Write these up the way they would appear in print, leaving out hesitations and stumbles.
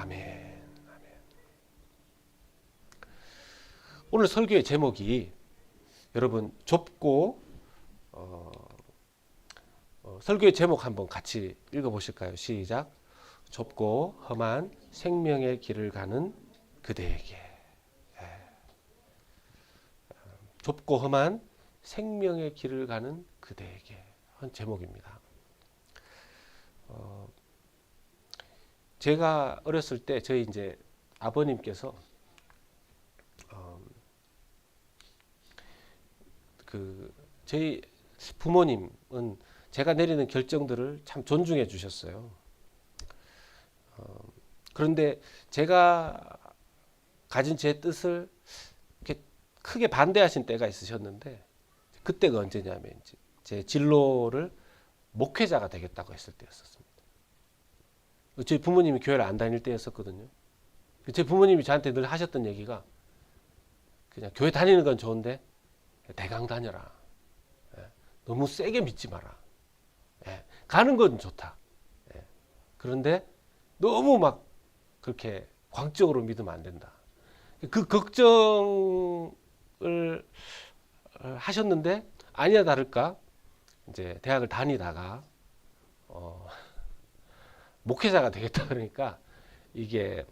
아멘. 오늘 설교의 제목이 여러분 좁고 설교의 제목 한번 같이 읽어보실까요? 시작. 좁고 험한 생명의 길을 가는 그대에게. 좁고 험한 생명의 길을 가는 그대에게 한 제목입니다. 제가 어렸을 때 저희 이제 아버님께서 저희 부모님은 제가 내리는 결정들을 참 존중해 주셨어요. 그런데 제가 가진 제 뜻을 이렇게 크게 반대하신 때가 있으셨는데, 그때가 언제냐면 이제 제 진로를 목회자가 되겠다고 했을 때였었습니다. 저희 부모님이 교회를 안 다닐 때였었거든요. 제 부모님이 저한테 늘 하셨던 얘기가 그냥 교회 다니는 건 좋은데 대강 다녀라. 너무 세게 믿지 마라. 가는 건 좋다. 그런데 너무 막 그렇게 광적으로 믿으면 안 된다. 그 걱정을 하셨는데 아니나 다를까 이제 대학을 다니다가 목회자가 되겠다 그러니까 이게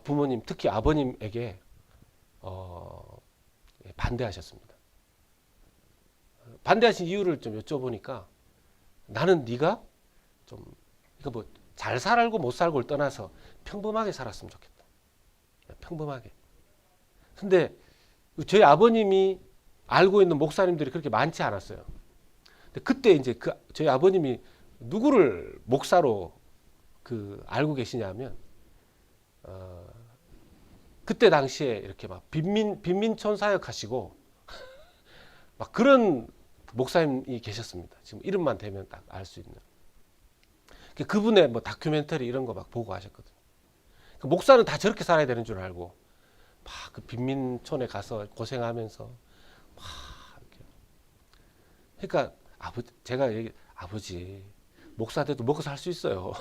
부모님 특히 아버님에게 반대하셨습니다. 반대하신 이유를 좀 여쭤보니까 나는 네가 좀 이거 뭐 잘 살고 못 살고를 떠나서 평범하게 살았으면 좋겠다. 평범하게. 근데 저희 아버님이 알고 있는 목사님들이 그렇게 많지 않았어요. 근데 그때 이제 저희 아버님이 누구를 목사로 알고 계시냐면 그때 당시에 이렇게 막 빈민촌 사역하시고 막 그런 목사님이 계셨습니다. 지금 이름만 대면 딱 알 수 있는. 그분의 뭐 다큐멘터리 이런 거 막 보고 하셨거든요. 목사는 다 저렇게 살아야 되는 줄 알고 막 그 빈민촌에 가서 고생하면서 막 이렇게. 그러니까 제가 아버지 목사 돼도 먹고 살 수 있어요.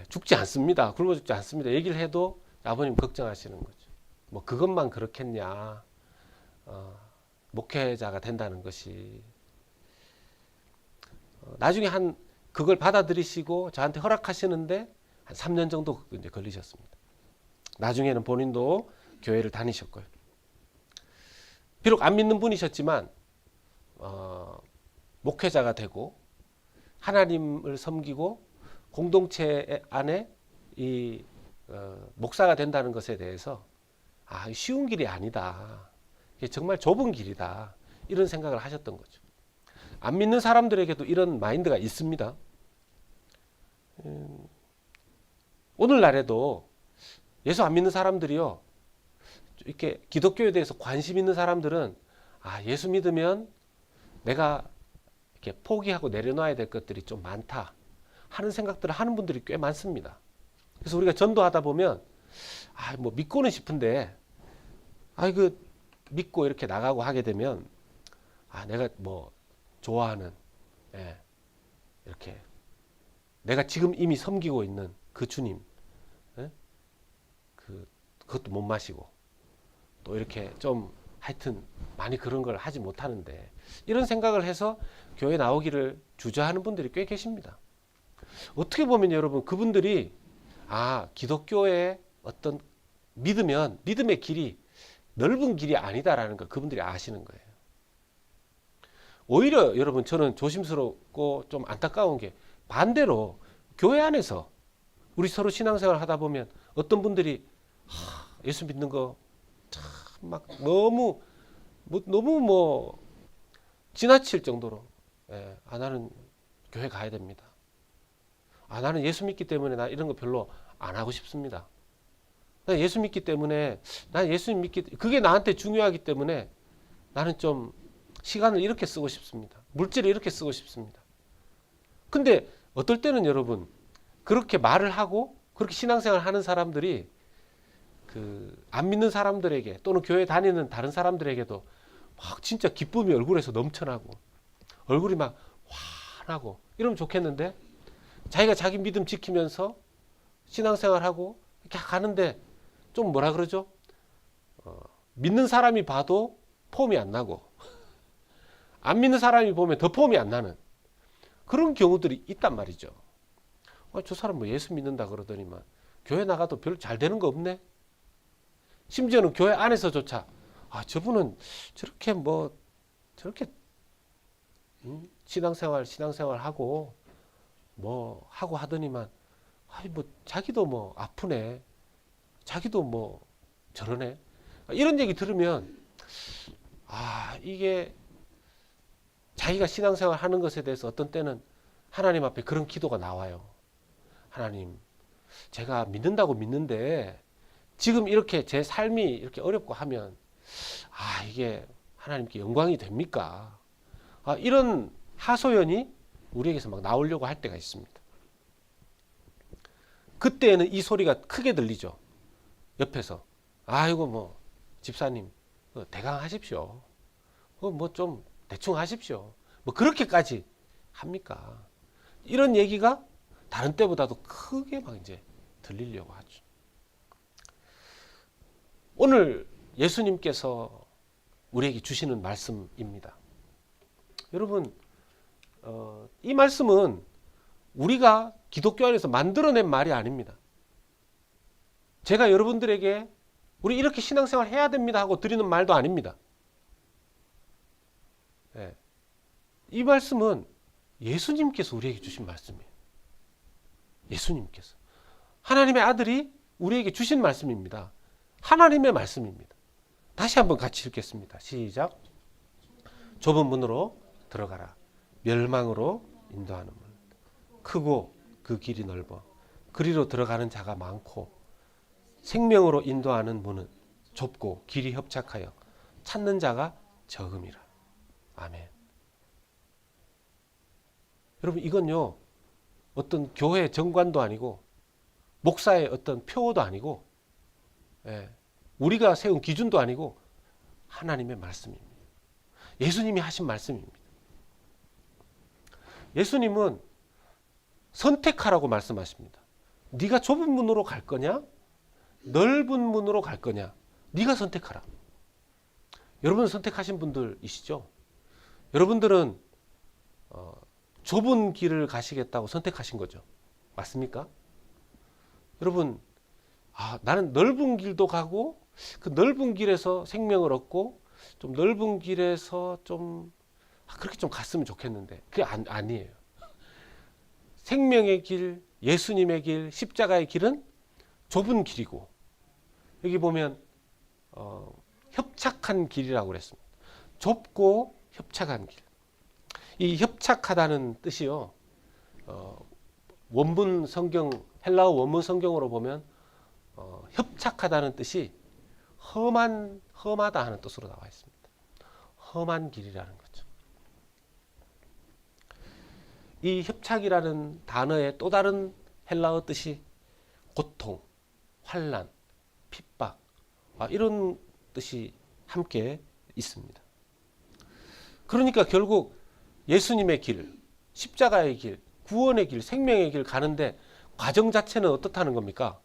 죽지 않습니다. 굶어 죽지 않습니다. 얘기를 해도 아버님 걱정하시는 거죠. 뭐 그것만 그렇겠냐. 목회자가 된다는 것이. 나중에 그걸 받아들이시고 저한테 허락하시는데 한 3년 정도 이제 걸리셨습니다. 나중에는 본인도 교회를 다니셨고요. 비록 안 믿는 분이셨지만 목회자가 되고 하나님을 섬기고 공동체 안에 이 목사가 된다는 것에 대해서 쉬운 길이 아니다. 이게 정말 좁은 길이다. 이런 생각을 하셨던 거죠. 안 믿는 사람들에게도 이런 마인드가 있습니다. 오늘날에도 예수 안 믿는 사람들이요, 이렇게 기독교에 대해서 관심 있는 사람들은 예수 믿으면 내가 이렇게 포기하고 내려놔야 될 것들이 좀 많다 하는 생각들을 하는 분들이 꽤 많습니다. 그래서 우리가 전도하다 보면 뭐 믿고는 싶은데 믿고 이렇게 나가고 하게 되면 내가 뭐 좋아하는 이렇게 내가 지금 이미 섬기고 있는 그 주님 그것도 못 마시고 또 이렇게 좀 하여튼 많이 그런 걸 하지 못하는데 이런 생각을 해서 교회 나오기를 주저하는 분들이 꽤 계십니다. 어떻게 보면 여러분 그분들이 기독교의 어떤 믿음의 길이 넓은 길이 아니다라는 걸 그분들이 아시는 거예요. 오히려 여러분 저는 조심스럽고 좀 안타까운 게 반대로 교회 안에서 우리 서로 신앙생활 하다 보면 어떤 분들이 예수 믿는 거 참 막 너무 지나칠 정도로 나는 교회 가야 됩니다. 나는 예수 믿기 때문에 나 이런 거 별로 안 하고 싶습니다. 나 예수 믿기 때문에 그게 나한테 중요하기 때문에 나는 좀 시간을 이렇게 쓰고 싶습니다. 물질을 이렇게 쓰고 싶습니다. 근데 어떨 때는 여러분 그렇게 말을 하고 그렇게 신앙생활 하는 사람들이 안 믿는 사람들에게 또는 교회 다니는 다른 사람들에게도 막 진짜 기쁨이 얼굴에서 넘쳐나고 얼굴이 막 환하고 이러면 좋겠는데 자기가 자기 믿음 지키면서 신앙생활하고 이렇게 가는데 좀 뭐라 그러죠? 믿는 사람이 봐도 폼이 안 나고 안 믿는 사람이 보면 더 폼이 안 나는 그런 경우들이 있단 말이죠. 저 사람 뭐 예수 믿는다 그러더니만 교회 나가도 별로 잘 되는 거 없네. 심지어는 교회 안에서조차 저분은 저렇게 신앙생활 하고 뭐 하고 하더니만 뭐 자기도 뭐 아프네. 자기도 뭐 저러네. 이런 얘기 들으면 이게 자기가 신앙생활 하는 것에 대해서 어떤 때는 하나님 앞에 그런 기도가 나와요. 하나님, 제가 믿는다고 믿는데 지금 이렇게 제 삶이 이렇게 어렵고 하면 이게 하나님께 영광이 됩니까? 이런 하소연이 우리에게서 막 나오려고 할 때가 있습니다. 그때에는 이 소리가 크게 들리죠. 옆에서 아이고 뭐 집사님 대강 하십시오. 뭐 좀 대충 하십시오. 뭐 그렇게까지 합니까? 이런 얘기가 다른 때보다도 크게 막 이제 들리려고 하죠. 오늘 예수님께서 우리에게 주시는 말씀입니다. 여러분, 이 말씀은 우리가 기독교 안에서 만들어낸 말이 아닙니다. 제가 여러분들에게 우리 이렇게 신앙생활 해야 됩니다 하고 드리는 말도 아닙니다. 이 말씀은 예수님께서 우리에게 주신 말씀이에요. 예수님께서. 하나님의 아들이 우리에게 주신 말씀입니다. 하나님의 말씀입니다. 다시 한번 같이 읽겠습니다. 시작. 좁은 문으로 들어가라. 멸망으로 인도하는 문. 크고 그 길이 넓어. 그리로 들어가는 자가 많고 생명으로 인도하는 문은 좁고 길이 협착하여 찾는 자가 적음이라. 아멘. 여러분 이건요 어떤 교회 정관도 아니고 목사의 어떤 표어도 아니고 우리가 세운 기준도 아니고 하나님의 말씀입니다. 예수님이 하신 말씀입니다. 예수님은 선택하라고 말씀하십니다. 네가 좁은 문으로 갈 거냐? 넓은 문으로 갈 거냐? 네가 선택하라. 여러분 선택하신 분들이시죠? 여러분들은 좁은 길을 가시겠다고 선택하신 거죠. 맞습니까? 여러분, 나는 넓은 길도 가고 그 넓은 길에서 생명을 얻고 좀 넓은 길에서 좀 그렇게 좀 갔으면 좋겠는데 그게 아니에요. 생명의 길, 예수님의 길, 십자가의 길은 좁은 길이고 여기 보면 협착한 길이라고 그랬습니다. 좁고 협착한 길. 이 협착하다는 뜻이요. 원문 성경 헬라어 원문 성경으로 보면 협착하다는 뜻이 험하다 하는 뜻으로 나와 있습니다. 험한 길이라는 거죠. 이 협착이라는 단어의 또 다른 헬라어 뜻이 고통, 환난, 핍박 이런 뜻이 함께 있습니다. 그러니까 결국 예수님의 길, 십자가의 길, 구원의 길, 생명의 길 가는데 과정 자체는 어떻다는 겁니까?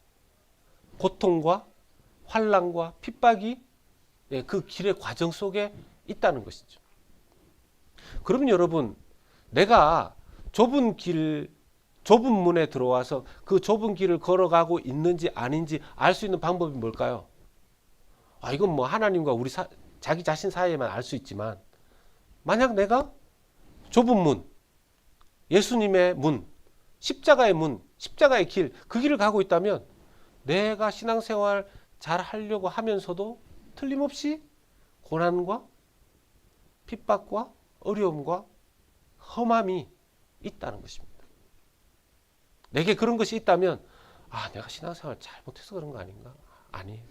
고통과 환난과 핍박이 그 길의 과정 속에 있다는 것이죠. 그럼 여러분, 내가 좁은 길, 좁은 문에 들어와서 그 좁은 길을 걸어가고 있는지 아닌지 알 수 있는 방법이 뭘까요? 이건 뭐 하나님과 우리 자기 자신 사이에만 알 수 있지만 만약 내가 좁은 문, 예수님의 문, 십자가의 문, 십자가의 길, 그 길을 가고 있다면 내가 신앙생활 잘 하려고 하면서도 틀림없이 고난과 핍박과 어려움과 험함이 있다는 것입니다. 내게 그런 것이 있다면 내가 신앙생활 잘못해서 그런 거 아닌가? 아니에요.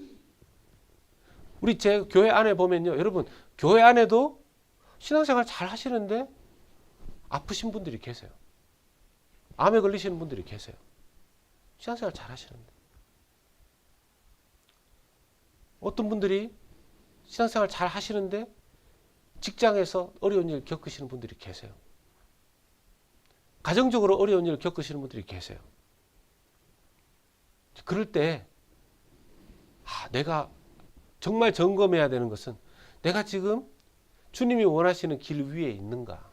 우리 제 교회 안에 보면요. 여러분 교회 안에도 신앙생활 잘 하시는데 아프신 분들이 계세요. 암에 걸리시는 분들이 계세요. 신앙생활 잘 하시는데. 어떤 분들이 신앙생활 잘 하시는데 직장에서 어려운 일 겪으시는 분들이 계세요. 가정적으로 어려운 일을 겪으시는 분들이 계세요. 그럴 때 내가 정말 점검해야 되는 것은 내가 지금 주님이 원하시는 길 위에 있는가?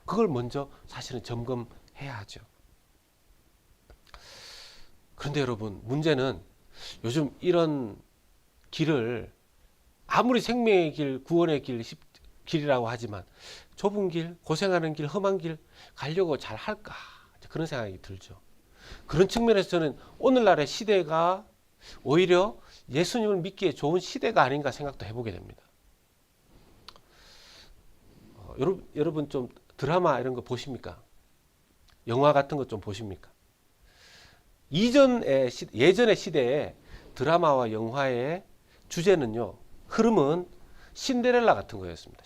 그걸 먼저 사실은 점검해야 하죠. 그런데 여러분, 문제는 요즘 이런 길을 아무리 생명의 길, 구원의 길이라고 하지만 좁은 길, 고생하는 길, 험한 길 가려고 잘 할까? 그런 생각이 들죠. 그런 측면에서 저는 오늘날의 시대가 오히려 예수님을 믿기에 좋은 시대가 아닌가 생각도 해보게 됩니다. 여러분 좀 드라마 이런 거 보십니까? 영화 같은 거 좀 보십니까? 예전의 시대에 드라마와 영화의 주제는요, 흐름은 신데렐라 같은 거였습니다.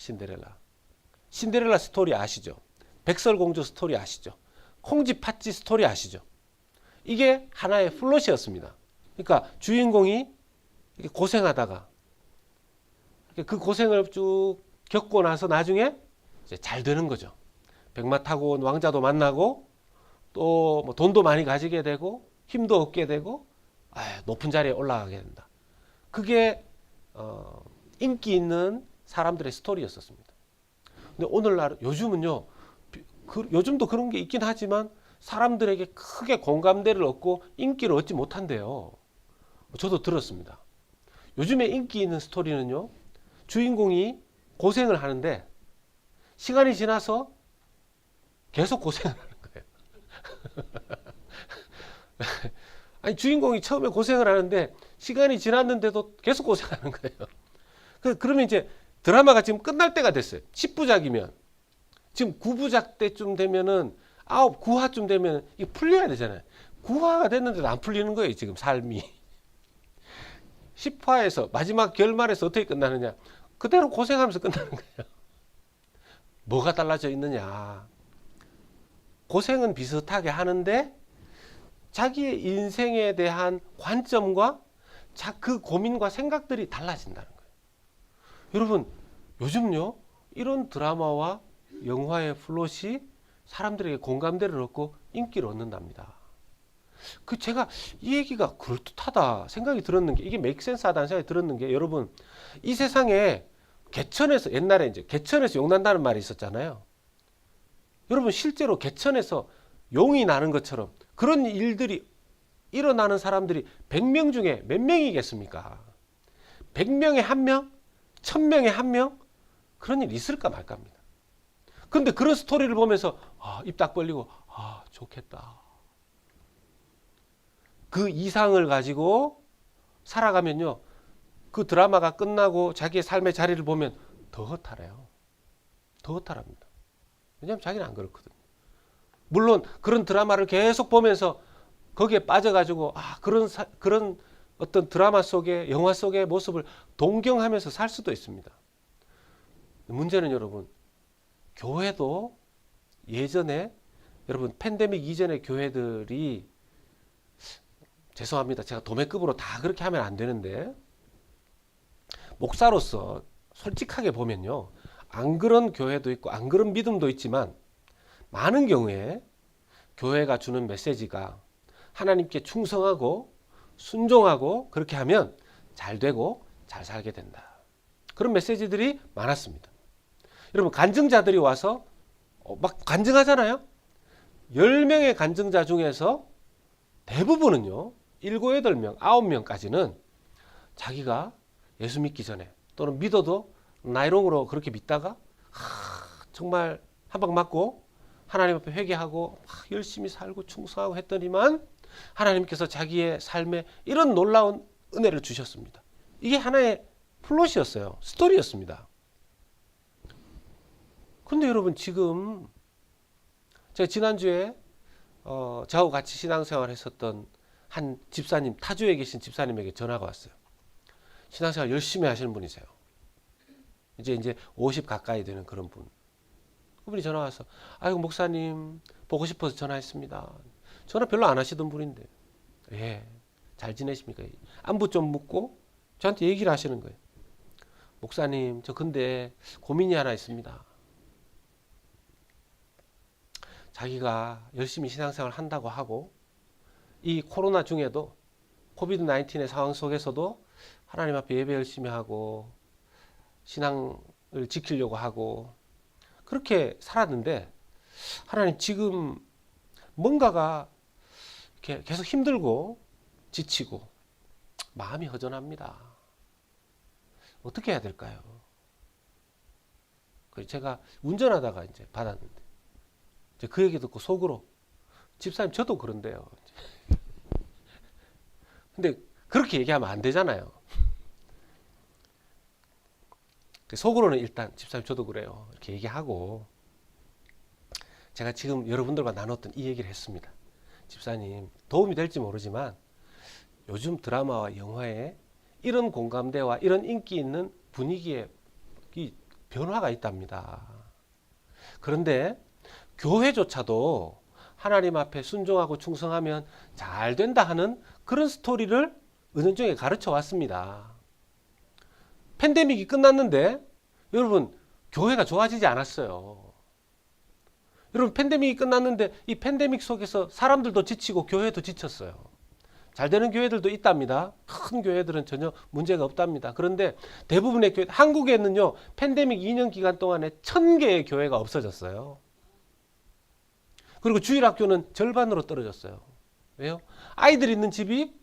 신데렐라 스토리 아시죠? 백설공주 스토리 아시죠? 콩쥐 팥쥐 스토리 아시죠? 이게 하나의 플롯이었습니다. 그러니까 주인공이 고생하다가 그 고생을 쭉 겪고 나서 나중에 이제 잘 되는 거죠. 백마 타고 온 왕자도 만나고 또 뭐 돈도 많이 가지게 되고 힘도 얻게 되고 높은 자리에 올라가게 된다. 그게 인기 있는 사람들의 스토리였었습니다. 근데 오늘날 요즘은요, 요즘도 그런 게 있긴 하지만 사람들에게 크게 공감대를 얻고 인기를 얻지 못한대요. 저도 들었습니다. 요즘에 인기 있는 스토리는요, 주인공이 고생을 하는데 시간이 지나서 계속 고생을 하는 거예요. 아니, 주인공이 처음에 고생을 하는데 시간이 지났는데도 계속 고생하는 거예요. 그러면 이제 드라마가 지금 끝날 때가 됐어요. 10부작이면 지금 9부작 때쯤 되면은 9화쯤 되면 이게 풀려야 되잖아요. 9화가 됐는데도 안 풀리는 거예요, 지금 삶이. 10화에서 마지막 결말에서 어떻게 끝나느냐? 그대로 고생하면서 끝나는 거예요. 뭐가 달라져 있느냐? 고생은 비슷하게 하는데 자기의 인생에 대한 관점과 그 고민과 생각들이 달라진다는 거예요. 여러분, 요즘요, 이런 드라마와 영화의 플롯이 사람들에게 공감대를 얻고 인기를 얻는답니다. 제가 이 얘기가 그럴듯하다 생각이 들었는 게, 이게 메이크센스 하다는 생각이 들었는 게, 여러분, 이 세상에 개천에서, 옛날에 이제 개천에서 용 난다는 말이 있었잖아요. 여러분, 실제로 개천에서 용이 나는 것처럼 그런 일들이 일어나는 사람들이 100명 중에 몇 명이겠습니까? 100명에 1명? 1000명에 1명? 그런 일 있을까 말까입니다. 근데 그런 스토리를 보면서 입 딱 벌리고 좋겠다. 그 이상을 가지고 살아가면요, 그 드라마가 끝나고 자기의 삶의 자리를 보면 더 허탈해요. 더 허탈합니다. 왜냐하면 자기는 안 그렇거든요. 물론 그런 드라마를 계속 보면서 거기에 빠져가지고 그런 어떤 드라마 속의, 영화 속의 모습을 동경하면서 살 수도 있습니다. 문제는 여러분, 교회도 예전에, 여러분, 팬데믹 이전의 교회들이, 죄송합니다, 제가 도매급으로 다 그렇게 하면 안 되는데, 목사로서 솔직하게 보면요, 안 그런 교회도 있고 안 그런 믿음도 있지만, 많은 경우에 교회가 주는 메시지가 하나님께 충성하고 순종하고 그렇게 하면 잘 되고 잘 살게 된다. 그런 메시지들이 많았습니다. 여러분, 간증자들이 와서 막 간증하잖아요. 10명의 간증자 중에서 대부분은요, 7, 8명, 9명까지는 자기가 예수 믿기 전에 또는 믿어도 나이롱으로 그렇게 믿다가 정말 한 방 맞고 하나님 앞에 회개하고 열심히 살고 충성하고 했더니만 하나님께서 자기의 삶에 이런 놀라운 은혜를 주셨습니다. 이게 하나의 플롯이었어요. 스토리였습니다. 근데 여러분, 지금 제가 지난주에 저하고 같이 신앙생활 했었던 한 집사님, 타주에 계신 집사님에게 전화가 왔어요. 신앙생활 열심히 하시는 분이세요. 이제 50 가까이 되는 그런 분. 그분이 전화 와서, 아이고 목사님 보고 싶어서 전화했습니다. 전화 별로 안 하시던 분인데, 잘 지내십니까? 안부 좀 묻고 저한테 얘기를 하시는 거예요. 목사님, 저 근데 고민이 하나 있습니다. 자기가 열심히 신앙생활 한다고 하고 이 코로나 중에도 코비드 19의 상황 속에서도 하나님 앞에 예배 열심히 하고 신앙을 지키려고 하고 그렇게 살았는데 하나님 지금 뭔가가 이렇게 계속 힘들고 지치고 마음이 허전합니다. 어떻게 해야 될까요? 그래서 제가 운전하다가 이제 받았는데 이제 그 얘기 듣고 속으로 집사님 저도 그런데요. 근데 그렇게 얘기하면 안 되잖아요. 속으로는 일단 집사님 저도 그래요. 이렇게 얘기하고 제가 지금 여러분들과 나눴던 이 얘기를 했습니다. 집사님 도움이 될지 모르지만 요즘 드라마와 영화에 이런 공감대와 이런 인기 있는 분위기에 이 변화가 있답니다. 그런데 교회조차도 하나님 앞에 순종하고 충성하면 잘 된다 하는 그런 스토리를 은연중에 가르쳐 왔습니다. 팬데믹이 끝났는데 여러분 교회가 좋아지지 않았어요. 여러분 팬데믹이 끝났는데 이 팬데믹 속에서 사람들도 지치고 교회도 지쳤어요. 잘 되는 교회들도 있답니다. 큰 교회들은 전혀 문제가 없답니다. 그런데 대부분의 교회, 한국에는요 팬데믹 2년 기간 동안에 1000개의 교회가 없어졌어요. 그리고 주일학교는 절반으로 떨어졌어요. 왜요? 아이들 있는 집이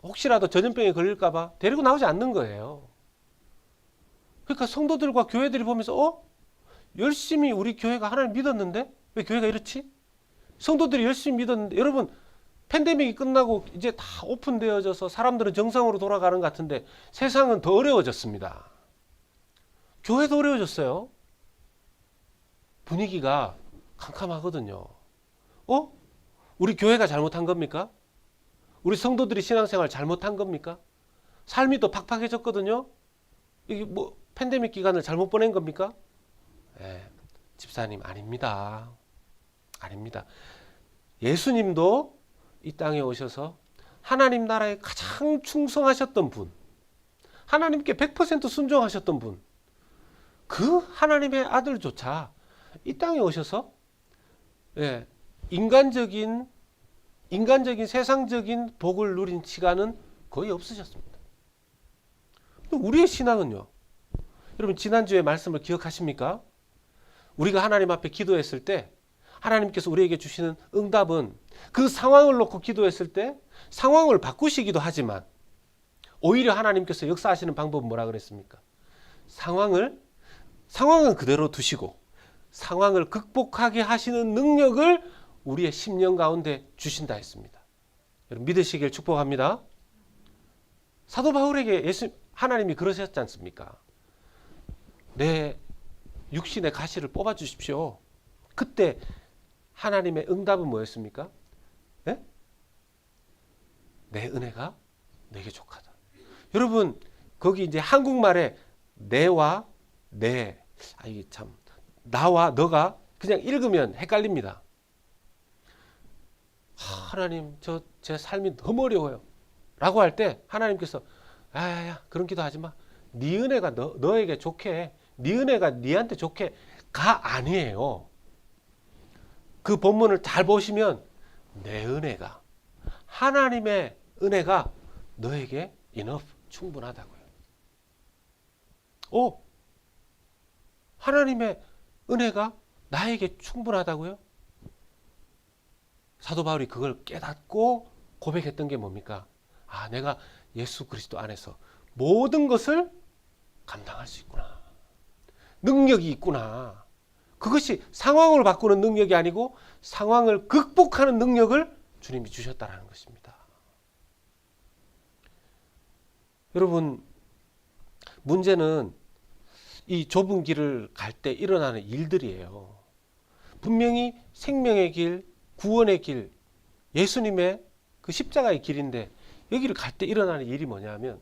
혹시라도 전염병에 걸릴까봐 데리고 나오지 않는 거예요. 그러니까 성도들과 교회들이 보면서 열심히 우리 교회가 하나님 믿었는데 왜 교회가 이렇지? 성도들이 열심히 믿었는데 여러분 팬데믹이 끝나고 이제 다 오픈되어져서 사람들은 정상으로 돌아가는 것 같은데 세상은 더 어려워졌습니다. 교회도 어려워졌어요. 분위기가 캄캄하거든요. 우리 교회가 잘못한 겁니까? 우리 성도들이 신앙생활 잘못한 겁니까? 삶이 더 팍팍해졌거든요. 이게 뭐 팬데믹 기간을 잘못 보낸 겁니까? 집사님 아닙니다. 아닙니다. 예수님도 이 땅에 오셔서 하나님 나라에 가장 충성하셨던 분, 하나님께 100% 순종하셨던 분, 그 하나님의 아들조차 이 땅에 오셔서 인간적인 세상적인 복을 누린 시간은 거의 없으셨습니다. 우리의 신앙은요. 여러분 지난주에 말씀을 기억하십니까? 우리가 하나님 앞에 기도했을 때 하나님께서 우리에게 주시는 응답은 그 상황을 놓고 기도했을 때 상황을 바꾸시기도 하지만 오히려 하나님께서 역사하시는 방법은 뭐라 그랬습니까? 상황은 그대로 두시고 상황을 극복하게 하시는 능력을 우리의 심령 가운데 주신다 했습니다. 여러분 믿으시길 축복합니다. 사도 바울에게 하나님이 그러셨지 않습니까? 내 육신의 가시를 뽑아 주십시오. 그때 하나님의 응답은 뭐였습니까? 네? 내 은혜가 내게 족하다. 여러분 거기 이제 한국말에 내와 내, 이게 참 나와 너가 그냥 읽으면 헷갈립니다. 하나님 제 삶이 너무 어려워요 라고 할 때 하나님께서 야 그런 기도 하지 마. 네 은혜가 너에게 좋게, 네 은혜가 네한테 좋게가 아니에요. 그 본문을 잘 보시면 내 은혜가, 하나님의 은혜가 너에게 enough, 충분하다고요. 하나님의 은혜가 나에게 충분하다고요? 사도 바울이 그걸 깨닫고 고백했던 게 뭡니까? 내가 예수 그리스도 안에서 모든 것을 감당할 수 있구나. 능력이 있구나. 그것이 상황을 바꾸는 능력이 아니고 상황을 극복하는 능력을 주님이 주셨다는 것입니다. 여러분, 문제는 이 좁은 길을 갈 때 일어나는 일들이에요. 분명히 생명의 길, 구원의 길, 예수님의 그 십자가의 길인데 여기를 갈 때 일어나는 일이 뭐냐면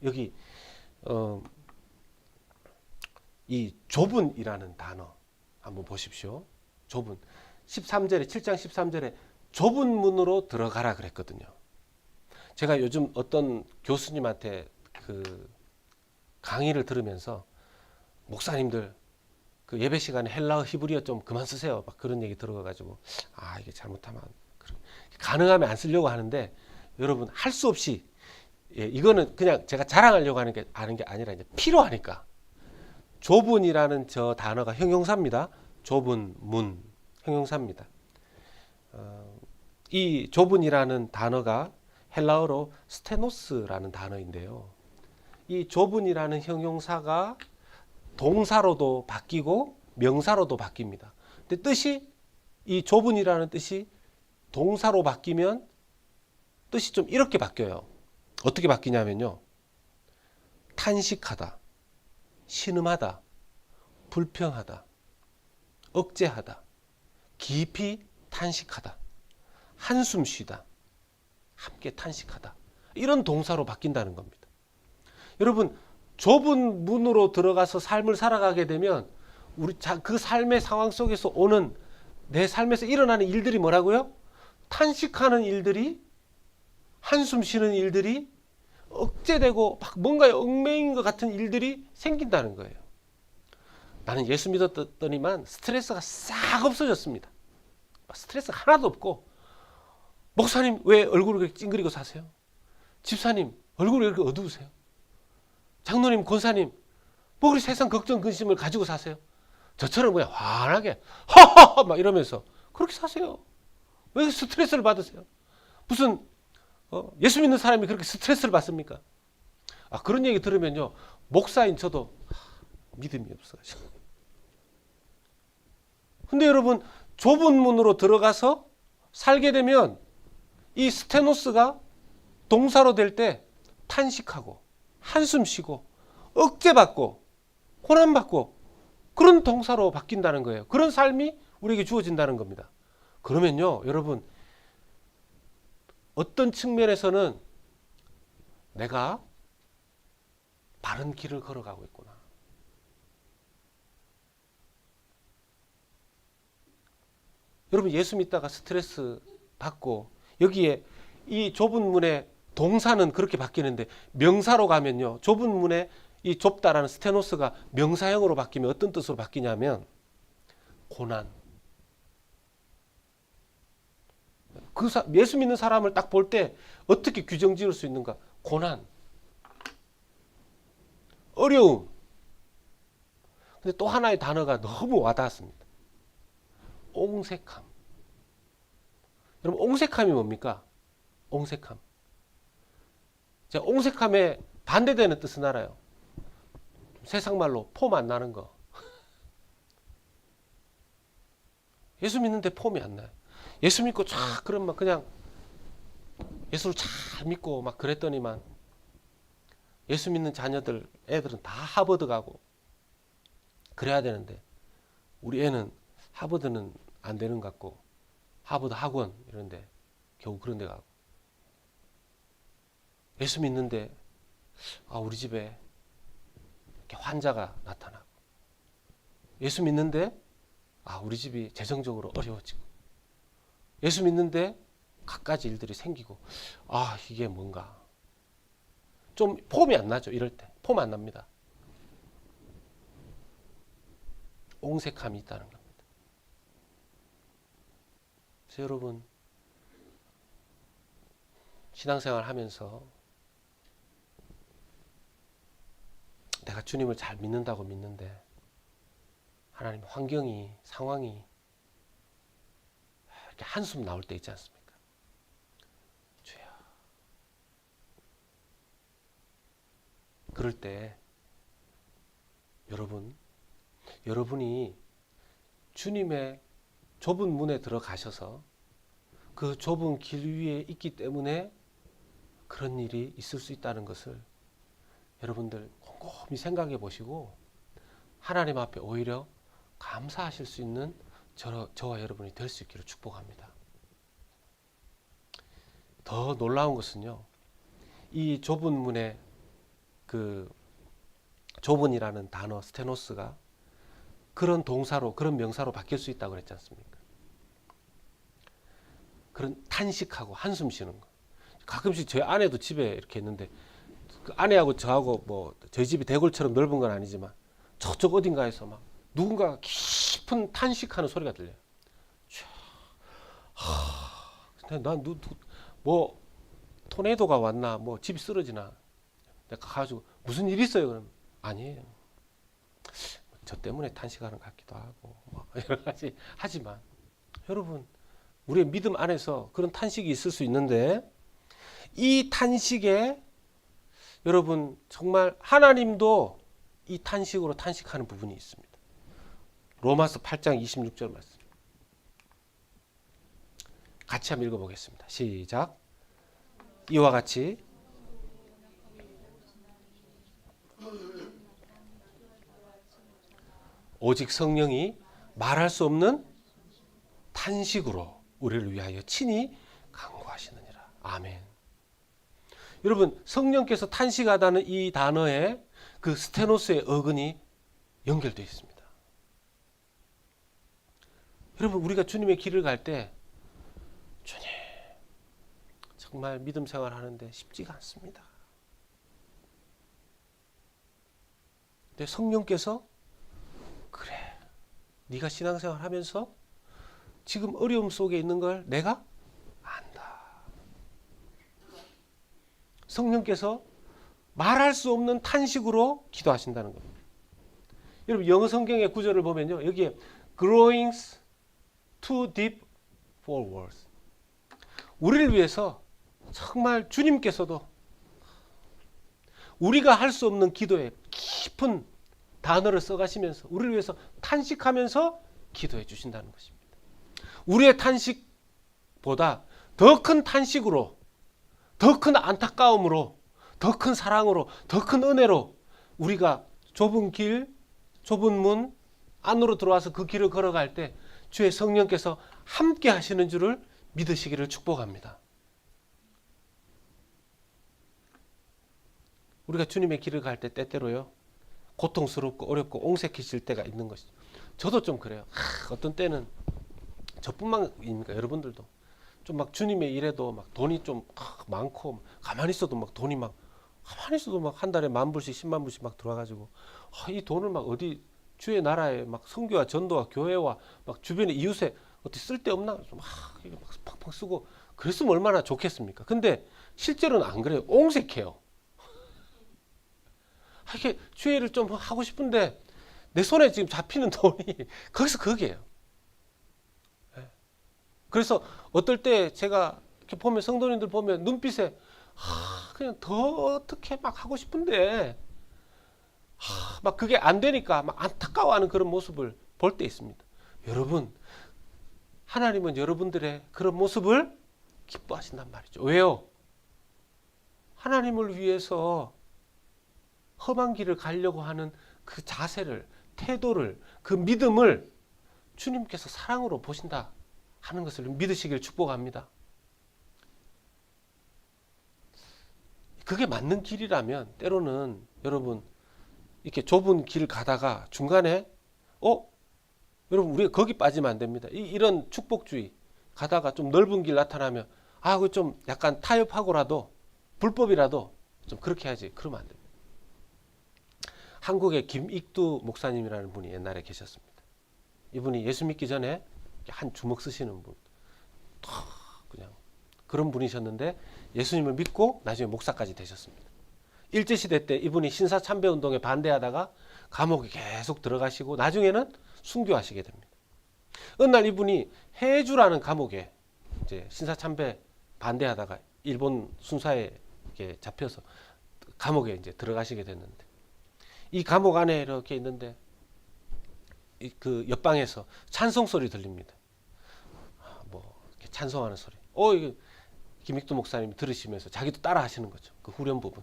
여기 이 좁은이라는 단어 한번 보십시오. 좁은 13절에 7장 13절에 좁은 문으로 들어가라 그랬거든요. 제가 요즘 어떤 교수님한테 그 강의를 들으면서 목사님들 그 예배 시간에 헬라어 히브리어 좀 그만 쓰세요. 막 그런 얘기 들어가지고 이게 잘못하면 가능하면 안 쓰려고 하는데 여러분 할 수 없이 이거는 그냥 제가 자랑하려고 하는 게 아니라 이제 필요하니까 좁은이라는 저 단어가 형용사입니다. 좁은 문 형용사입니다. 이 좁은이라는 단어가 헬라어로 스테노스라는 단어인데요. 이 좁은이라는 형용사가 동사로도 바뀌고 명사로도 바뀝니다. 근데 뜻이 이 좁은이라는 뜻이 동사로 바뀌면 뜻이 좀 이렇게 바뀌어요. 어떻게 바뀌냐면요. 탄식하다, 신음하다, 불평하다, 억제하다, 깊이 탄식하다, 한숨 쉬다, 함께 탄식하다. 이런 동사로 바뀐다는 겁니다. 여러분, 좁은 문으로 들어가서 삶을 살아가게 되면 그 삶의 상황 속에서 오는 내 삶에서 일어나는 일들이 뭐라고요? 탄식하는 일들이, 한숨 쉬는 일들이, 억제되고 막 뭔가에 얽매인 것 같은 일들이 생긴다는 거예요. 나는 예수 믿었더니만 스트레스가 싹 없어졌습니다. 스트레스가 하나도 없고, 목사님 왜 얼굴을 그렇게 찡그리고 사세요? 집사님 얼굴이 이렇게 어두우세요? 장로님, 권사님 뭐 그리 세상 걱정 근심을 가지고 사세요? 저처럼 그냥 환하게 하하하 막 이러면서 그렇게 사세요. 왜 스트레스를 받으세요? 무슨 예수 믿는 사람이 그렇게 스트레스를 받습니까? 그런 얘기 들으면요, 목사인 저도 믿음이 없어가지고. 근데 여러분, 좁은 문으로 들어가서 살게 되면 이 스테노스가 동사로 될 때 탄식하고 한숨 쉬고 억제받고 고난받고 그런 동사로 바뀐다는 거예요. 그런 삶이 우리에게 주어진다는 겁니다. 그러면요, 여러분, 어떤 측면에서는 내가 바른 길을 걸어가고 있구나. 여러분, 예수 믿다가 스트레스 받고 여기에 이 좁은 문에 동사는 그렇게 바뀌는데 명사로 가면요, 좁은 문에 이 좁다라는 스테노스가 명사형으로 바뀌면 어떤 뜻으로 바뀌냐면 고난. 예수 믿는 사람을 딱 볼 때 어떻게 규정 지을 수 있는가? 고난, 어려움. 근데 또 하나의 단어가 너무 와닿았습니다. 옹색함. 여러분, 옹색함이 뭡니까? 옹색함. 제가 옹색함에 반대되는 뜻은 알아요. 세상 말로 폼 안 나는 거. 예수 믿는데 폼이 안 나요. 예수 믿고 쫙 그러면 그냥 예수를 잘 믿고 막 그랬더니만 예수 믿는 자녀들, 애들은 다 하버드 가고 그래야 되는데 우리 애는 하버드는 안 되는 것 같고 하버드 학원 이런데 겨우 그런 데 가고 예수 믿는데 우리 집에 이렇게 환자가 나타나고 예수 믿는데 우리 집이 재정적으로 어려워지고 예수 믿는데 갖가지 일들이 생기고 이게 뭔가 좀 폼이 안 나죠. 이럴 때 폼 안 납니다. 옹색함이 있다는 겁니다. 그래서 여러분, 신앙생활 하면서 내가 주님을 잘 믿는다고 믿는데 하나님 환경이, 상황이 이렇게 한숨 나올 때 있지 않습니까? 주여. 그럴 때 여러분이 주님의 좁은 문에 들어가셔서 그 좁은 길 위에 있기 때문에 그런 일이 있을 수 있다는 것을 여러분들 곰곰이 생각해 보시고 하나님 앞에 오히려 감사하실 수 있는 저와 여러분이 될 수 있기를 축복합니다. 더 놀라운 것은요, 이 좁은 문에 그 좁은이라는 단어 스테노스가 그런 동사로, 그런 명사로 바뀔 수 있다고 그랬지 않습니까? 그런 탄식하고 한숨 쉬는 거. 가끔씩 저희 아내도 집에 이렇게 있는데 그 아내하고 저하고 뭐 저희 집이 대골처럼 넓은 건 아니지만 저쪽 어딘가에서 막 누군가 깊은 탄식하는 소리가 들려요. 뭐 토네이도가 왔나, 뭐 집이 쓰러지나. 내가 가가지고 무슨 일 있어요? 그러면 아니에요. 저 때문에 탄식하는 것 같기도 하고 뭐 여러 가지 하지만 여러분 우리의 믿음 안에서 그런 탄식이 있을 수 있는데 이 탄식에 여러분 정말 하나님도 이 탄식으로 탄식하는 부분이 있습니다. 로마서 8장 26절 말씀 같이 한번 읽어보겠습니다. 시작. 이와 같이 오직 성령이 말할 수 없는 탄식으로 우리를 위하여 친히 간구하시느니라. 아멘. 여러분 성령께서 탄식하다는 이 단어에 그 스테노스의 어근이 연결되어 있습니다. 여러분 우리가 주님의 길을 갈 때 주님 정말 믿음 생활하는데 쉽지가 않습니다. 근데 성령께서 그래 네가 신앙생활 하면서 지금 어려움 속에 있는 걸 내가 안다. 성령께서 말할 수 없는 탄식으로 기도하신다는 겁니다. 여러분 영어 성경의 구절을 보면요. 여기에 groanings too deep for words. 우리를 위해서 정말 주님께서도 우리가 할 수 없는 기도에 깊은 단어를 써가시면서 우리를 위해서 탄식하면서 기도해 주신다는 것입니다. 우리의 탄식보다 더 큰 탄식으로, 더 큰 안타까움으로, 더 큰 사랑으로, 더 큰 은혜로 우리가 좁은 길, 좁은 문 안으로 들어와서 그 길을 걸어갈 때 주의 성령께서 함께 하시는 줄을 믿으시기를 축복합니다. 우리가 주님의 길을 갈 때 때때로요 고통스럽고 어렵고 옹색해질 때가 있는 것이죠. 저도 좀 그래요. 어떤 때는 저뿐만입니까? 여러분들도 좀 막 주님의 일에도 막 돈이 좀 많고 가만히 있어도 막 돈이 막 가만히 있어도 막 한 달에 10,000불씩 100,000불씩 막 들어와가지고 이 돈을 막 어디 주의 나라에 막 선교와 전도와 교회와 막 주변의 이웃에 어떻게 쓸 데 없나 좀 이게 막 팍팍 쓰고 그랬으면 얼마나 좋겠습니까? 근데 실제로는 안 그래요. 옹색해요. 이렇게 주의 일을 좀 하고 싶은데 내 손에 지금 잡히는 돈이 거기서 그게요. 그래서 어떨 때 제가 이렇게 보면 성도님들 보면 눈빛에 그냥 더 어떻게 막 하고 싶은데 막 그게 안 되니까 막 안타까워하는 그런 모습을 볼 때 있습니다. 여러분 하나님은 여러분들의 그런 모습을 기뻐하신단 말이죠. 왜요? 하나님을 위해서 험한 길을 가려고 하는 그 자세를, 태도를, 그 믿음을 주님께서 사랑으로 보신다 하는 것을 믿으시길 축복합니다. 그게 맞는 길이라면 때로는 여러분 이렇게 좁은 길 가다가 중간에 여러분 우리가 거기 빠지면 안 됩니다. 이런 축복주의 가다가 좀 넓은 길 나타나면 그거 좀 약간 타협하고라도 불법이라도 좀 그렇게 해야지. 그러면 안 됩니다. 한국에 김익두 목사님이라는 분이 옛날에 계셨습니다. 이분이 예수 믿기 전에 한 주먹 쓰시는 분, 그냥 그런 분이셨는데 예수님을 믿고 나중에 목사까지 되셨습니다. 일제시대 때 이분이 신사참배운동에 반대하다가 감옥에 계속 들어가시고 나중에는 순교하시게 됩니다. 어느 날 이분이 해주라는 감옥에 이제 신사참배 반대하다가 일본 순사에 잡혀서 감옥에 이제 들어가시게 됐는데 이 감옥 안에 이렇게 있는데 그 옆방에서 찬송 소리 들립니다. 뭐 이렇게 찬송하는 소리. 이거 김익두 목사님이 들으시면서 자기도 따라 하시는 거죠. 그 후렴 부분.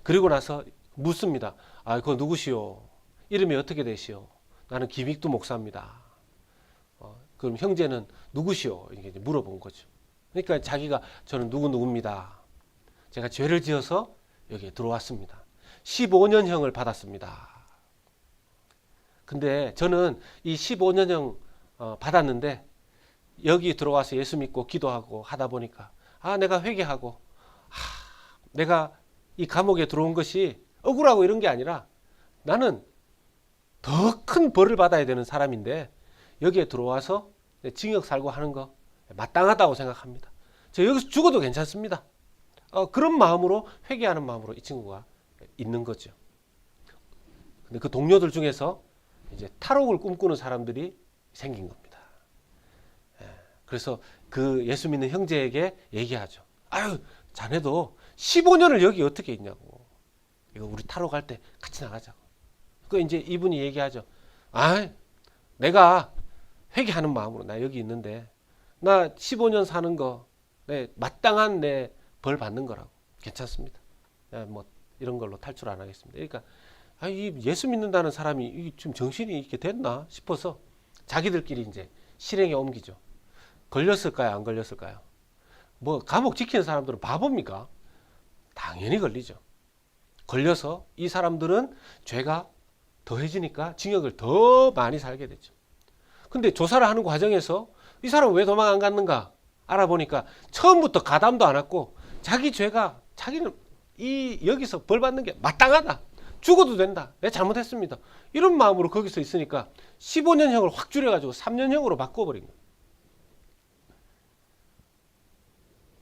그리고 나서 묻습니다. 그거 누구시오? 이름이 어떻게 되시오? 나는 김익두 목사입니다. 그럼 형제는 누구시오? 이렇게 물어본 거죠. 그러니까 자기가 저는 누구입니다. 제가 죄를 지어서 여기에 들어왔습니다. 15년형을 받았습니다. 근데 저는 이 15년형 받았는데 여기 들어와서 예수 믿고 기도하고 하다 보니까 내가 회개하고 내가 이 감옥에 들어온 것이 억울하고 이런 게 아니라 나는 더 큰 벌을 받아야 되는 사람인데 여기에 들어와서 징역 살고 하는 거 마땅하다고 생각합니다. 저 여기서 죽어도 괜찮습니다. 그런 마음으로 회개하는 마음으로 이 친구가 있는 거죠. 근데 그 동료들 중에서 이제 탈옥을 꿈꾸는 사람들이 생긴 겁니다. 그래서 그 예수 믿는 형제에게 얘기하죠. 아유, 자네도 15년을 여기 어떻게 있냐고. 이거 우리 탈옥할 때 같이 나가자고. 그 이제 이분이 얘기하죠. 아, 내가 회개하는 마음으로 나 여기 있는데 나 15년 사는 거 내 마땅한 내 벌 받는 거라고. 괜찮습니다. 뭐 이런 걸로 탈출 안 하겠습니다. 그러니까 이 예수 믿는다는 사람이 지금 정신이 이렇게 됐나 싶어서 자기들끼리 이제 실행에 옮기죠. 걸렸을까요? 안 걸렸을까요? 뭐 감옥 지키는 사람들은 바보입니까? 당연히 걸리죠. 걸려서 이 사람들은 죄가 더해지니까 징역을 더 많이 살게 되죠. 근데 조사를 하는 과정에서 이 사람은 왜 도망 안 갔는가 알아보니까 처음부터 가담도 안 했고 자기 죄가 자기는 여기서 벌 받는 게 마땅하다. 죽어도 된다. 내가 잘못했습니다. 이런 마음으로 거기서 있으니까 15년형을 확 줄여가지고 3년형으로 바꿔버린 거예요.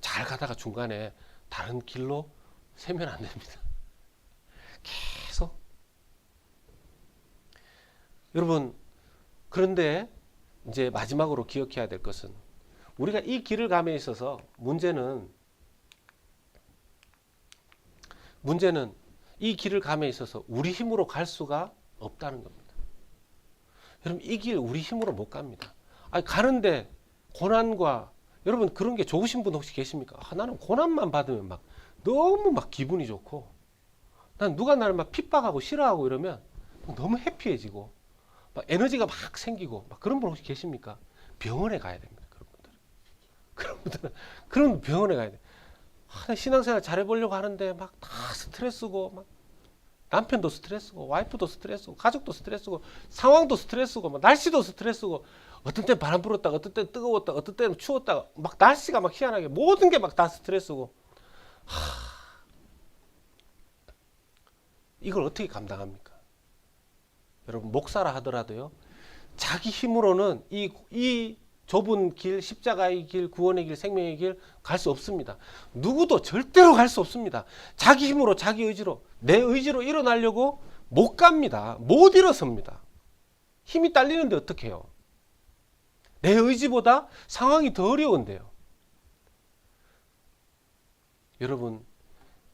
잘 가다가 중간에 다른 길로 세면 안 됩니다. 계속. 여러분, 그런데 이제 마지막으로 기억해야 될 것은 우리가 이 길을 감에 있어서 문제는 이 길을 감에 있어서 우리 힘으로 갈 수가 없다는 겁니다. 여러분, 이 길 우리 힘으로 못 갑니다. 가는데 고난과 여러분 그런 게 좋으신 분 혹시 계십니까? 나는 고난만 받으면 막 너무 막 기분이 좋고 난 누가 나를 막 핍박하고 싫어하고 이러면 너무 해피해지고 막 에너지가 막 생기고 막 그런 분 혹시 계십니까? 병원에 가야 됩니다. 그런 병원에 가야 돼. 신앙생활 잘해보려고 하는데 막 다 스트레스고 막 남편도 스트레스고 와이프도 스트레스고 가족도 스트레스고 상황도 스트레스고 막 날씨도 스트레스고 어떤 때는 바람 불었다가 어떤 때는 뜨거웠다가 어떤 때는 추웠다가 막 날씨가 막 희한하게 모든 게 막 다 스트레스고 이걸 어떻게 감당합니까? 여러분 목사라 하더라도요 자기 힘으로는 이 좁은 길, 십자가의 길, 구원의 길, 생명의 길 갈 수 없습니다. 누구도 절대로 갈 수 없습니다. 자기 힘으로 자기 의지로 내 의지로 일어나려고 못 갑니다. 못 일어섭니다. 힘이 딸리는데 어떻게 해요? 내 의지보다 상황이 더 어려운데요. 여러분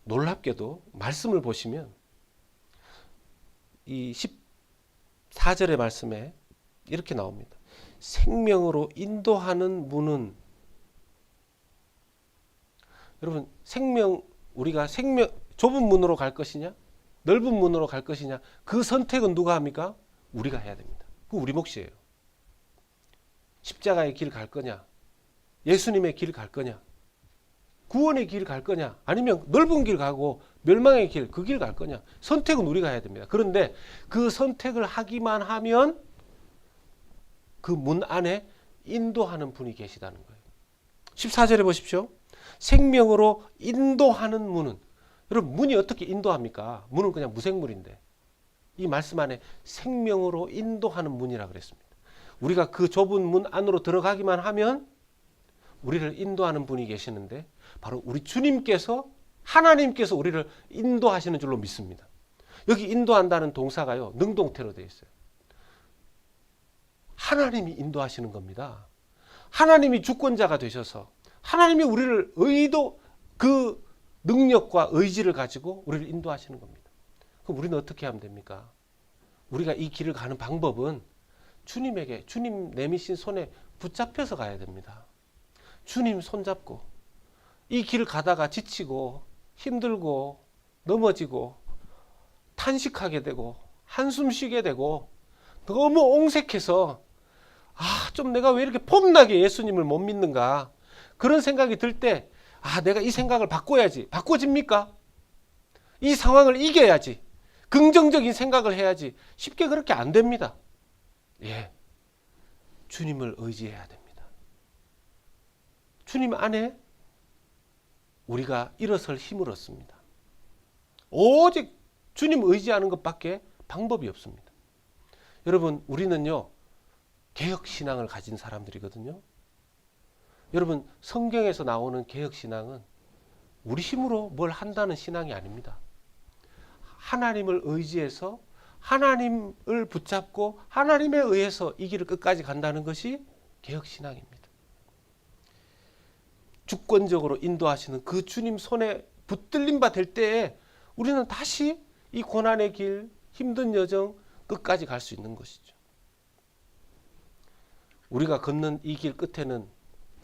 놀랍게도 말씀을 보시면 이 14절의 말씀에 이렇게 나옵니다. 생명으로 인도하는 문은 여러분 우리가 좁은 문으로 갈 것이냐 넓은 문으로 갈 것이냐 그 선택은 누가 합니까? 우리가 해야 됩니다. 그 우리 몫이에요. 십자가의 길 갈 거냐 예수님의 길 갈 거냐 구원의 길 갈 거냐 아니면 넓은 길 가고 멸망의 길 그 길 갈 거냐 선택은 우리가 해야 됩니다. 그런데 그 선택을 하기만 하면 그 문 안에 인도하는 분이 계시다는 거예요. 14절에 보십시오. 생명으로 인도하는 문은 여러분 문이 어떻게 인도합니까? 문은 그냥 무생물인데 이 말씀 안에 생명으로 인도하는 문이라 그랬습니다. 우리가 그 좁은 문 안으로 들어가기만 하면 우리를 인도하는 분이 계시는데 바로 우리 주님께서 하나님께서 우리를 인도하시는 줄로 믿습니다. 여기 인도한다는 동사가요 능동태로 되어 있어요. 하나님이 인도하시는 겁니다. 하나님이 주권자가 되셔서 하나님이 우리를 그 능력과 의지를 가지고 우리를 인도하시는 겁니다. 그럼 우리는 어떻게 하면 됩니까? 우리가 이 길을 가는 방법은 주님 내미신 손에 붙잡혀서 가야 됩니다. 주님 손잡고 이 길을 가다가 지치고 힘들고 넘어지고 탄식하게 되고 한숨 쉬게 되고 너무 옹색해서 좀 내가 왜 이렇게 폼나게 예수님을 못 믿는가 그런 생각이 들 때 내가 이 생각을 바꿔야지. 바꿔집니까? 이 상황을 이겨야지. 긍정적인 생각을 해야지. 쉽게 그렇게 안 됩니다. 주님을 의지해야 됩니다. 주님 안에 우리가 일어설 힘을 얻습니다. 오직 주님 의지하는 것밖에 방법이 없습니다. 여러분, 우리는요, 개혁신앙을 가진 사람들이거든요. 여러분, 성경에서 나오는 개혁신앙은 우리 힘으로 뭘 한다는 신앙이 아닙니다. 하나님을 의지해서 하나님을 붙잡고 하나님에 의해서 이 길을 끝까지 간다는 것이 개혁신앙입니다. 주권적으로 인도하시는 그 주님 손에 붙들림 바 될 때에 우리는 다시 이 고난의 길, 힘든 여정 끝까지 갈 수 있는 것이죠. 우리가 걷는 이 길 끝에는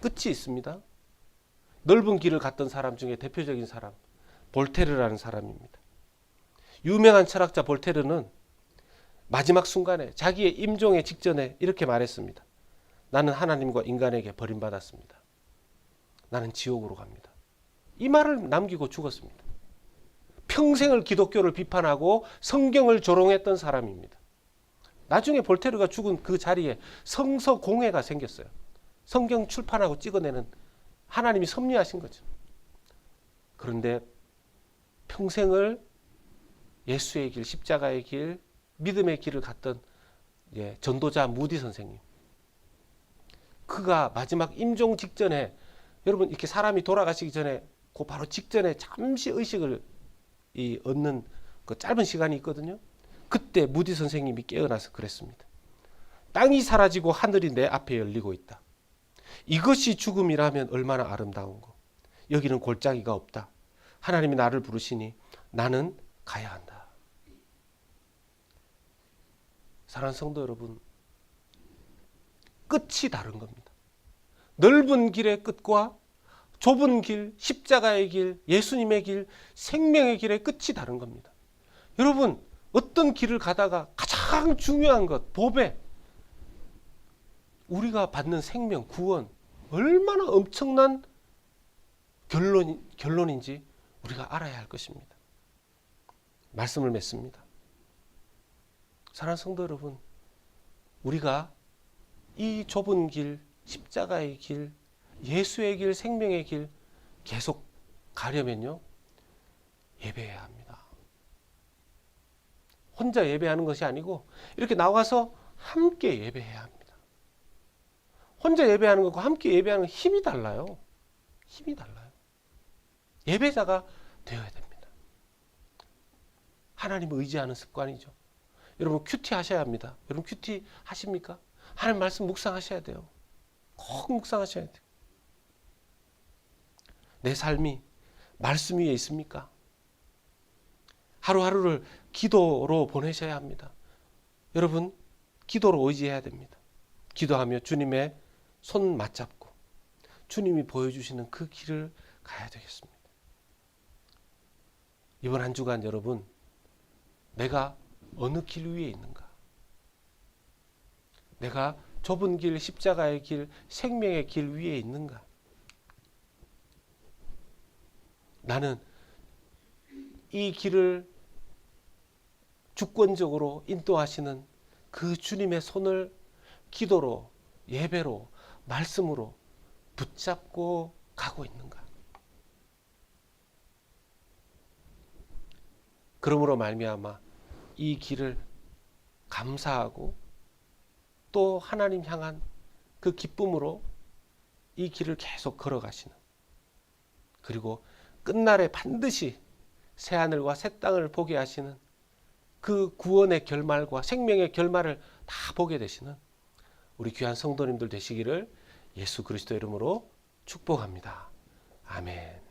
끝이 있습니다. 넓은 길을 갔던 사람 중에 대표적인 사람, 볼테르라는 사람입니다. 유명한 철학자 볼테르는 마지막 순간에 자기의 임종의 직전에 이렇게 말했습니다. 나는 하나님과 인간에게 버림받았습니다. 나는 지옥으로 갑니다. 이 말을 남기고 죽었습니다. 평생을 기독교를 비판하고 성경을 조롱했던 사람입니다. 나중에 볼테르가 죽은 그 자리에 성서 공회가 생겼어요. 성경 출판하고 찍어내는, 하나님이 섭리하신 거죠. 그런데 평생을 예수의 길, 십자가의 길, 믿음의 길을 갔던 전도자 무디 선생님, 그가 마지막 임종 직전에, 여러분 이렇게 사람이 돌아가시기 전에 그 바로 직전에 잠시 의식을 얻는 그 짧은 시간이 있거든요. 그때 무디 선생님이 깨어나서 그랬습니다. 땅이 사라지고 하늘이 내 앞에 열리고 있다. 이것이 죽음이라면 얼마나 아름다운고. 여기는 골짜기가 없다. 하나님이 나를 부르시니 나는 가야 한다. 사랑하는 성도 여러분, 끝이 다른 겁니다. 넓은 길의 끝과 좁은 길, 십자가의 길, 예수님의 길, 생명의 길의 끝이 다른 겁니다. 여러분, 어떤 길을 가다가 가장 중요한 것, 보배, 우리가 받는 생명, 구원, 얼마나 엄청난 결론인지 우리가 알아야 할 것입니다. 말씀을 맺습니다. 사랑하는 성도 여러분, 우리가 이 좁은 길, 십자가의 길, 예수의 길, 생명의 길 계속 가려면요, 예배해야 합니다. 혼자 예배하는 것이 아니고 이렇게 나와서 함께 예배해야 합니다. 혼자 예배하는 것과 함께 예배하는 힘이 달라요. 힘이 달라요. 예배자가 되어야 됩니다. 하나님을 의지하는 습관이죠. 여러분 큐티 하셔야 합니다. 여러분 큐티 하십니까? 하나님 말씀 묵상하셔야 돼요. 꼭 묵상하셔야 돼요. 내 삶이 말씀 위에 있습니까? 하루하루를 기도로 보내셔야 합니다. 여러분 기도로 의지해야 됩니다. 기도하며 주님의 손 맞잡고 주님이 보여주시는 그 길을 가야 되겠습니다. 이번 한 주간 여러분, 내가 어느 길 위에 있는가? 내가 좁은 길, 십자가의 길, 생명의 길 위에 있는가? 나는 이 길을 주권적으로 인도하시는 그 주님의 손을 기도로, 예배로, 말씀으로 붙잡고 가고 있는가? 그러므로 말미암아 이 길을 감사하고 또 하나님 향한 그 기쁨으로 이 길을 계속 걸어가시는, 그리고 끝날에 반드시 새하늘과 새 땅을 보게 하시는 그 구원의 결말과 생명의 결말을 다 보게 되시는 우리 귀한 성도님들 되시기를 예수 그리스도 이름으로 축복합니다. 아멘.